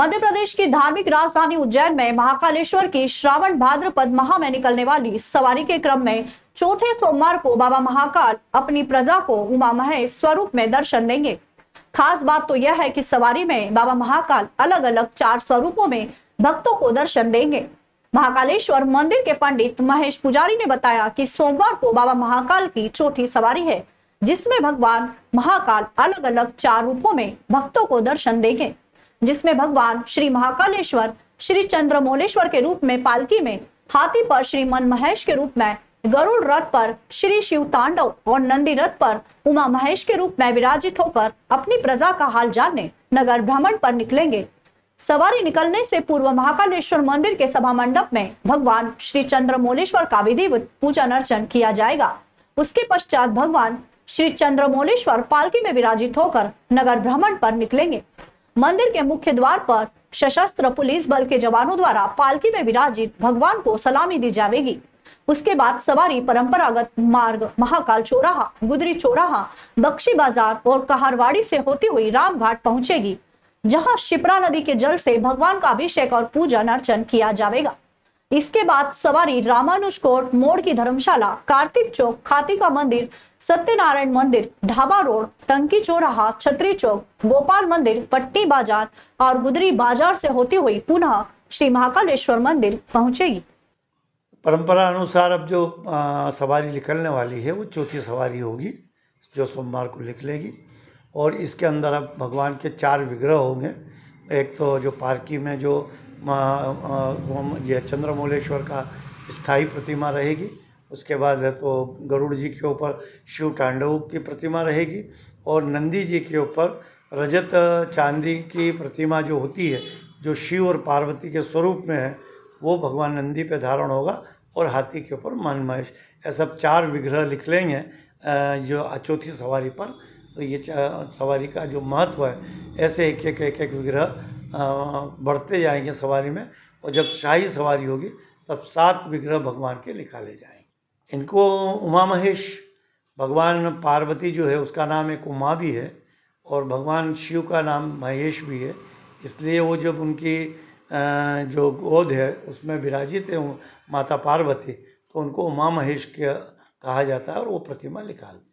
मध्य प्रदेश की धार्मिक राजधानी उज्जैन में महाकालेश्वर की श्रावण भाद्रपद माह में निकलने वाली सवारी के क्रम में चौथे सोमवार को बाबा महाकाल अपनी प्रजा को उमा महेश स्वरूप में दर्शन देंगे। खास बात तो यह है कि सवारी में बाबा महाकाल अलग अलग 4 स्वरूपों में भक्तों को दर्शन देंगे। महाकालेश्वर मंदिर के पंडित महेश पुजारी ने बताया कि सोमवार को बाबा महाकाल की चौथी सवारी है, जिसमें भगवान महाकाल अलग अलग 4 रूपों में भक्तों को दर्शन देंगे, जिसमें भगवान श्री महाकालेश्वर श्री चंद्रमौलेश्वर के रूप में पालकी में, हाथी पर श्री मन महेश के रूप में, गरुड़ रथ पर श्री शिव तांडव और नंदी रथ पर उमा महेश के रूप में विराजित होकर अपनी प्रजा का हाल जानने नगर भ्रमण पर निकलेंगे। सवारी निकलने से पूर्व महाकालेश्वर मंदिर के सभा मंडप में भगवान श्री चंद्रमौलेश्वर का विधिवत पूजन अर्चन किया जाएगा। उसके पश्चात भगवान श्री चंद्रमौलेश्वर पालकी में विराजित होकर नगर भ्रमण पर निकलेंगे। मंदिर के मुख्य द्वार पर सशस्त्र पुलिस बल के जवानों द्वारा पालकी में विराजित भगवान को सलामी दी जाएगी। उसके बाद सवारी परंपरागत मार्ग महाकाल चौराहा, गुदरी चौराहा, बख्शी बाजार और कहारवाड़ी से होती हुई रामघाट पहुंचेगी, जहां शिप्रा नदी के जल से भगवान का अभिषेक और पूजन अर्चन किया जाएगा। इसके बाद सवारी रामानुजकोट मोड़ की धर्मशाला, कार्तिक चौक, खातिका मंदिर, सत्यनारायण मंदिर, ढाबा रोड, टंकी चौराहा, छतरी चौक, गोपाल मंदिर, पट्टी बाजार और गुदरी बाजार से होती हुई पुनः श्री महाकालेश्वर मंदिर पहुंचेगी। परंपरा अनुसार अब जो सवारी निकलने वाली है वो चौथी सवारी होगी, जो सोमवार को निकलेगी। और इसके अंदर अब भगवान के 4 विग्रह होंगे। एक तो जो पालकी में जो ये चंद्रमौलेश्वर का स्थायी प्रतिमा रहेगी, उसके बाद है तो गरुड़ जी के ऊपर शिव तांडव की प्रतिमा रहेगी, और नंदी जी के ऊपर रजत चांदी की प्रतिमा जो होती है, जो शिव और पार्वती के स्वरूप में है, वो भगवान नंदी पे धारण होगा, और हाथी के ऊपर मन महेश। ऐसा 4 विग्रह निकलेंगे जो चौथी सवारी पर। तो ये सवारी का जो महत्व है, ऐसे एक विग्रह बढ़ते जाएंगे सवारी में, और जब शाही सवारी होगी तब 7 विग्रह भगवान के निकाले जाएंगे। इनको उमा महेश, भगवान पार्वती जो है उसका नाम एक उमा भी है, और भगवान शिव का नाम महेश भी है। इसलिए वो जब उनकी जो गोद है उसमें विराजित है माता पार्वती, तो उनको उमा महेश कहा जाता है, और वो प्रतिमा निकालते हैं।